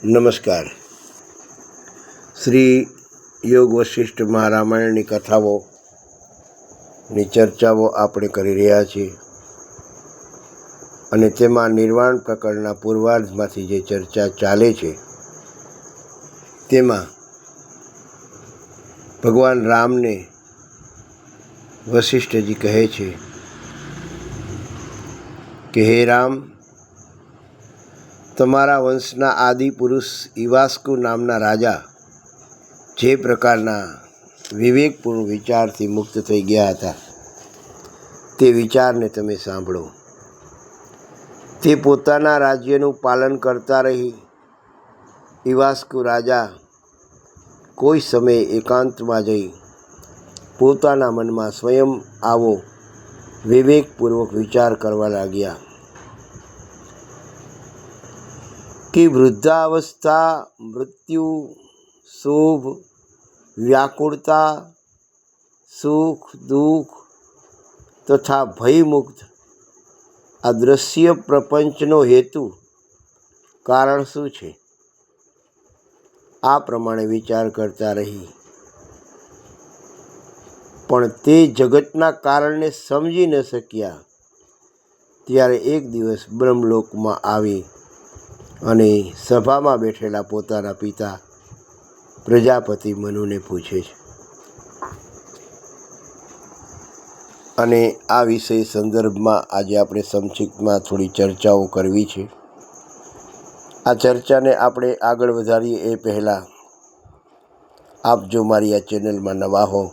નમસ્કાર. શ્રી યોગ વશિષ્ઠ મહારામાયણની કથાઓની ચર્ચાઓ આપણે કરી રહ્યા છીએ અને તેમાં નિર્વાણ પ્રકરણના પૂર્વાર્ધમાંથી જે ચર્ચા ચાલે છે તેમાં ભગવાન રામને વશિષ્ઠજી કહે છે કે હે રામ, તમારા વંશના આદિ પુરુષ ઈવાસ્કુ નામના રાજા જે પ્રકારના વિવેકપૂર્ણ વિચારથી મુક્ત થઈ ગયા હતા તે વિચારને તમે સાંભળો. તે પોતાના રાજ્યનું પાલન કરતા રહી ઈવાસ્કુ રાજા કોઈ સમયે એકાંતમાં જઈ પોતાના મનમાં સ્વયં આવો વિવેકપૂર્વક વિચાર કરવા લાગ્યા કે વૃદ્ધાવસ્થા, મૃત્યુ, શુભ, વ્યાકુળતા, સુખ, દુઃખ તથા ભયમુક્ત આ દ્રશ્ય પ્રપંચનો હેતુ, કારણ શું છે? આ પ્રમાણે વિચાર કરતા રહી પણ તે જગતના કારણને સમજી ન શક્યા. ત્યારે એક દિવસ બ્રહ્મલોકમાં આવી અને સભામાં બેઠેલા પોતાના પિતા પ્રજાપતિ મનુને પૂછે છે અને આ વિષય સંદર્ભમાં આજે આપણે સંક્ષિપ્તમાં થોડી ચર્ચાઓ કરવી છે. આ ચર્ચાને આપણે આગળ વધારીએ એ પહેલાં આપ જો મારી આ ચેનલમાં નવા હો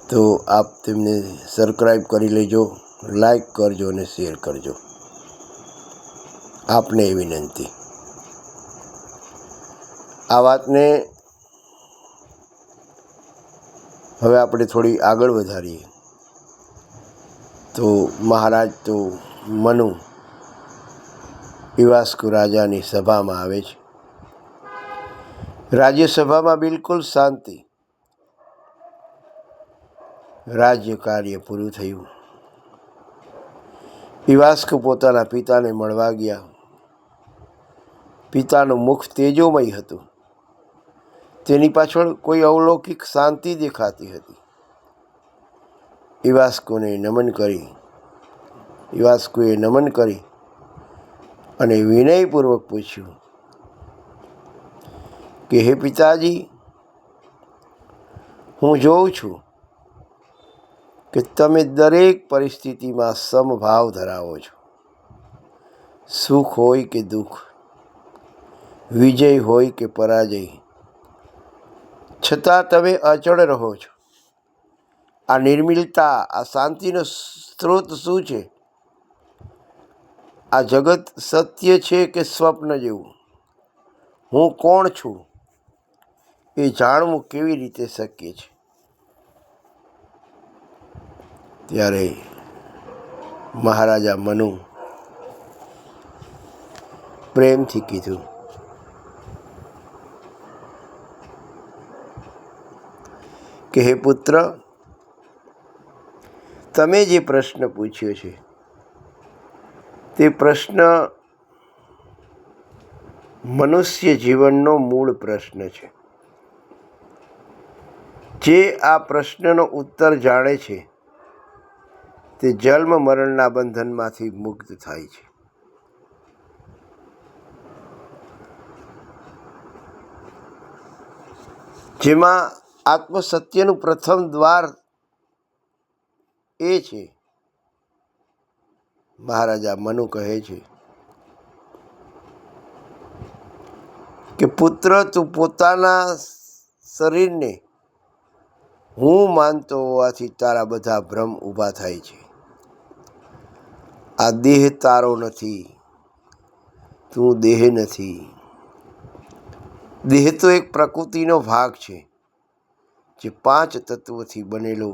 તો આપ તેમને સબસ્ક્રાઈબ કરી લેજો, લાઈક કરજો અને શેર કરજો. આપને એ વિનંતી. આ વાતને હવે આપણે થોડી આગળ વધારીએ તો મહારાજ તો મનુ ઈવાસ્કુ રાજાની સભામાં આવે છે. રાજ્યસભામાં બિલકુલ શાંતિ. રાજ્ય કાર્ય પૂરું થયું. ઈવાસ્કુ પોતાના પિતાને મળવા ગયા. પિતાનું મુખ તેજોમય હતું. તેની પાછળ કોઈ અલૌકિક શાંતિ દેખાતી હતી. ઈવાસ્કુએ નમન કરી અને વિનયપૂર્વક પૂછ્યું કે હે પિતાજી, હું જોઉં છું કે તમે દરેક પરિસ્થિતિમાં સમભાવ ધરાવો છો. સુખ હોય કે દુઃખ, વિજય હોય કે પરાજય, છતાં તમે અચળ રહો છો. આ નિર્મલતા, આ શાંતિનો સ્ત્રોત શું છે? આ જગત સત્ય છે કે સ્વપ્ન જેવું? હું કોણ છું એ જાણવું કેવી રીતે શક્ય છે? ત્યારે મહારાજા મનુ પ્રેમથી કીધું કે હે પુત્ર, તમે જે પ્રશ્ન પૂછ્યો છે તે પ્રશ્ન મનુષ્ય જીવનનો મૂળ પ્રશ્ન છે. જે આ પ્રશ્નનો ઉત્તર જાણે છે તે જન્મ મરણના બંધનમાંથી મુક્ત થાય છે. જેમાં આત્મસત્યનું પ્રથમ દ્વાર એ છે. મહારાજા મનુ કહે છે કે પુત્ર, તું પોતાના શરીરને હું માનતો હોવાથી તારા બધા ભ્રમ ઊભા થાય છે. આ દેહ તારો નથી, તું દેહ નથી. દેહ તો એક પ્રકૃતિનો ભાગ છે જે 5 તત્વોથી બનેલો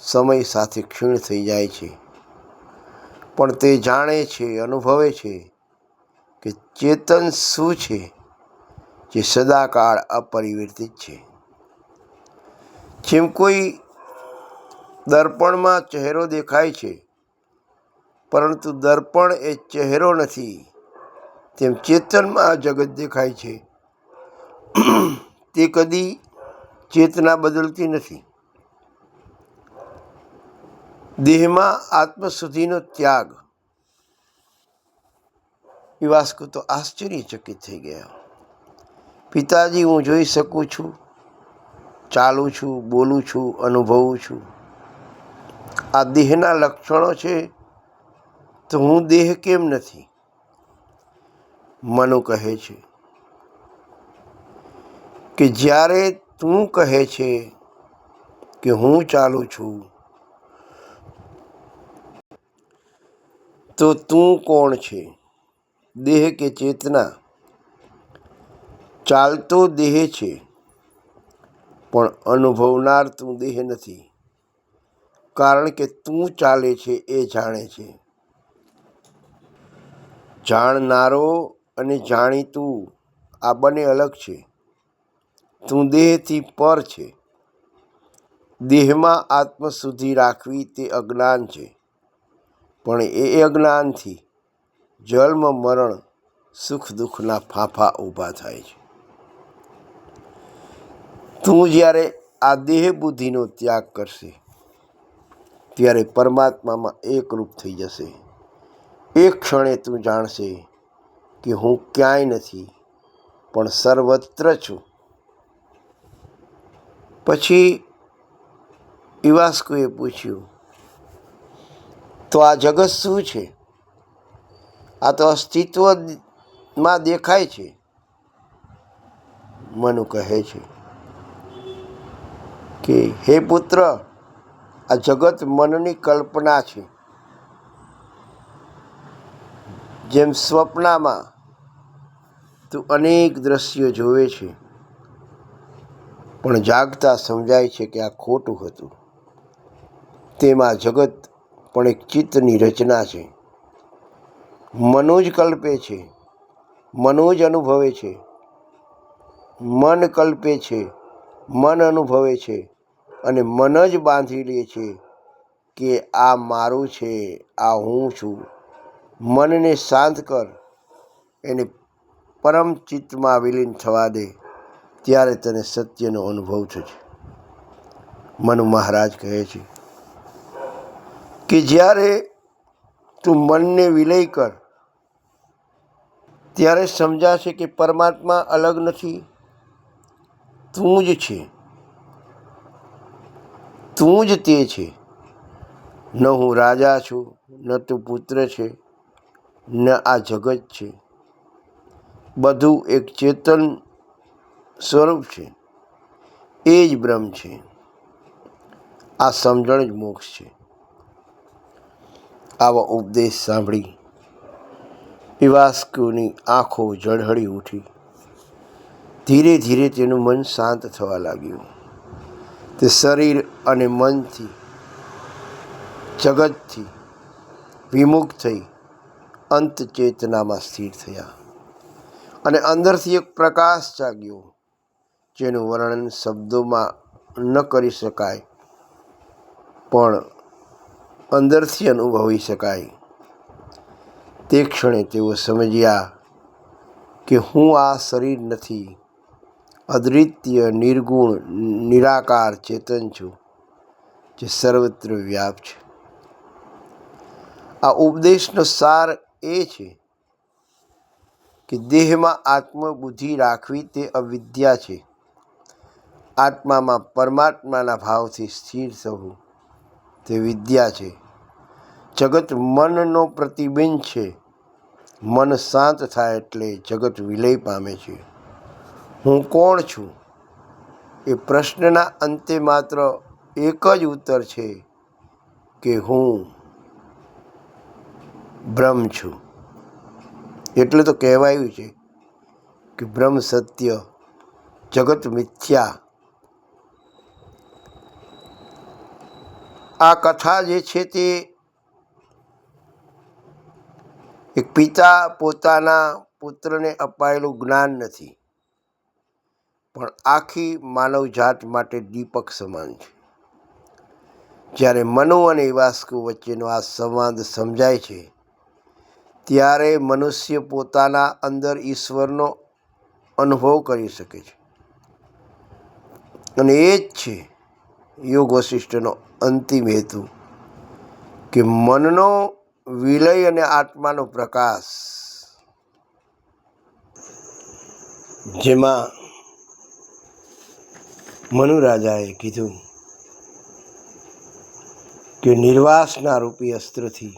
સમય સાથે ક્ષીણ થઈ જાય છે. પણ તે જાણે છે, અનુભવે છે કે ચેતન શું છે જે સદાકાળ અપરિવર્તિત છે. જેમ કોઈ દર્પણમાં ચહેરો દેખાય છે, પરંતુ દર્પણ એ ચહેરો નથી, તેમ ચેતનમાં આ જગત દેખાય છે તે કદી ચેતના બદલતી નથી. દેહમાં આત્મ સુધીનો ત્યાગ. ઈવાસ્કુ તો આશ્ચર્યચકિત થઈ ગયા. પિતાજી, હું જોઈ શકું છું, ચાલું છું, બોલું છું, અનુભવું છું. આ દેહના લક્ષણો છે, તો હું દેહ કેમ નથી? મનુ કહે છે કે જ્યારે તું કહે છે કે હું ચાલું છું, તો તું કોણ છે? દેહ કે ચેતના? ચાલતો દેહ છે, પણ અનુભવનાર તું દેહ નથી. કારણ કે તું ચાલે છે એ જાણે છે. જાણનારો અને જાણીતું આ બંને અલગ છે. તું દેહથી પર છે. દેહમાં આત્મ શુદ્ધિ રાખવી તે અજ્ઞાન છે, પણ એ અજ્ઞાનથી જન્મ મરણ સુખ દુઃખના ફાંફા ઊભા થાય છે. તું જ્યારે આ દેહ બુદ્ધિનો ત્યાગ કરશે, ત્યારે પરમાત્મામાં એકરૂપ થઈ જશે. એક ક્ષણે તું જાણશે કે હું ક્યાંય નથી, પણ સર્વત્ર છું. પછી ઈવાસ્કુએ પૂછ્યું, તો આ જગત શું છે? આ તો અસ્તિત્વમાં દેખાય છે. મનુ કહે છે કે હે પુત્ર, આ જગત મનની કલ્પના છે. જેમ સ્વપ્નમાં તું અનેક દ્રશ્યો જોવે છે, પણ જાગતા સમજાય છે કે આ ખોટું હતું. તેમાં જગત પણ એક ચિત્તની રચના છે. મનો જ કલ્પે છે, મનો જ અનુભવે છે. મન કલ્પે છે, મન અનુભવે છે, અને મન જ બાંધી લે છે કે આ મારું છે, આ હું છું. મનને શાંત કર, એને પરમ ચિત્તમાં વિલીન થવા દે, ત્યારે તને સત્યનો અનુભવ થશે. મનુ મહારાજ કહે છે કે જ્યારે તું મનને વિલય કર, ત્યારે સમજાશે કે પરમાત્મા અલગ નથી, તું જ છે. તું જ તે છે. ન હું રાજા છું, ન તું પુત્ર છે, ન આ જગત છે. બધું એક ચેતન સ્વરૂપ છે. એ જ બ્રહ્મ છે. આ સમજણ જ મોક્ષ છે. આવો ઉપદેશ સાંભળી ઈવાસ્કુની આંખો ઝળહળી ઉઠી. ધીરે ધીરે તેનું મન શાંત થવા લાગ્યું. તે શરીર અને મનથી, જગતથી વિમુખ થઈ અંત ચેતનામાં સ્થિર થયા. અને અંદરથી એક પ્રકાશ જાગ્યો, જેનું વર્ણન શબ્દોમાં ન કરી શકાય, પણ અંદરથી અનુભવી શકાય. તે ક્ષણે તેઓ સમજ્યા કે હું આ શરીર નથી, અદ્વિતીય નિર્ગુણ નિરાકાર ચેતન છું, જે સર્વત્ર વ્યાપ છે. આ ઉપદેશનો સાર એ છે કે દેહમાં આત્મબુદ્ધિ રાખવી તે અવિદ્યા છે. આત્મામાં પરમાત્માના ભાવથી સ્થિર થવું તે વિદ્યા છે. જગત મનનો પ્રતિબિંબ છે. મન શાંત થાય એટલે જગત વિલય પામે છે. હું કોણ છું? એ પ્રશ્નના અંતે માત્ર એક જ ઉત્તર છે કે હું બ્રહ્મ છું. એટલે તો કહેવાયું છે કે બ્રહ્મ સત્ય, જગત મિથ્યા. આ કથા જે છે તે એક પિતા પોતાના પુત્રને અપાયેલું જ્ઞાન નથી, પણ આખી માનવજાત માટે દીપક સમાન છે. જ્યારે મનુ અને ઈવાસ્કુ વચ્ચેનો આ સંવાદ સમજાય છે, ત્યારે મનુષ્ય પોતાના અંદર ઈશ્વરનો અનુભવ કરી શકે છે. અને એ જ છે યોગ વશિષ્ઠનો અંતિમ હેતુ, કે મનનો વિલય અને આત્માનો પ્રકાશ, જેમાં મનુ રાજાએ કીધું કે નિર્વાસના રૂપી અસ્ત્રથી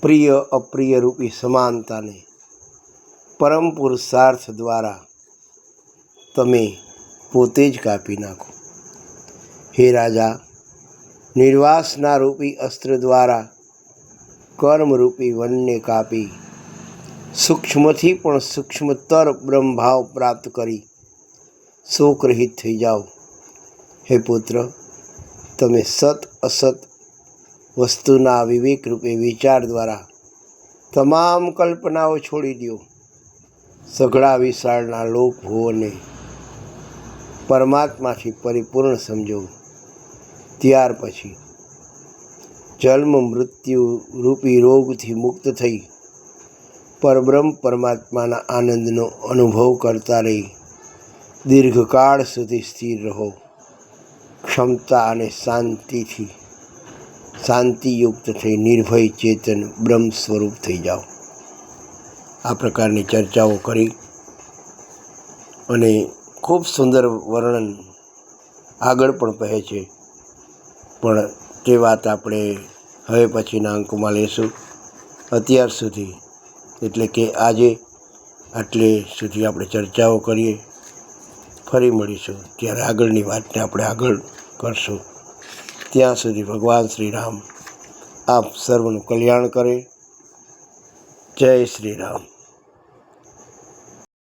પ્રિય અપ્રિય રૂપી સમાનતાને પરમ પુરુષાર્થ દ્વારા તમે પોતે જ કાપી નાખો. હે રાજા, નિર્વાસના રૂપી અસ્ત્ર દ્વારા કર્મરૂપી વનને કાપી સૂક્ષ્મથી પણ સૂક્ષ્મતર બ્રહ્મભાવ પ્રાપ્ત કરી શોકરહિત થઈ જાઓ. હે પુત્ર, તમે સત અસત વસ્તુના વિવેક રૂપે વિચાર દ્વારા તમામ કલ્પનાઓ છોડી દો. સઘળા વિશાળના લોક ભુવનને પરમાત્માથી પરિપૂર્ણ સમજો. ત્યાર પછી જન્મ મૃત્યુ રૂપી રોગથી મુક્ત થઈ પરબ્રહ્મ પરમાત્માના આનંદનો અનુભવ કરતા રહી દીર્ઘકાળ સુધી સ્થિર રહો. ક્ષમતા અને શાંતિયુક્ત થઈ નિર્ભય ચેતન બ્રહ્મ સ્વરૂપ થઈ જાઓ. આ પ્રકારની ચર્ચાઓ કરી અને ખૂબ સુંદર વર્ણન આગળ પણ કહે છે, પણ તે વાત આપણે હવે પછીના અંકમાં લેશું. અત્યાર સુધી એટલે કે આજે આટલે સુધી આપણે ચર્ચાઓ કરીએ. ફરી મળીશું ત્યારે આગળની વાતને આપણે આગળ કરશું. ત્યાં સુધી ભગવાન શ્રી રામ આપ સર્વનું કલ્યાણ કરે. જય શ્રી રામ.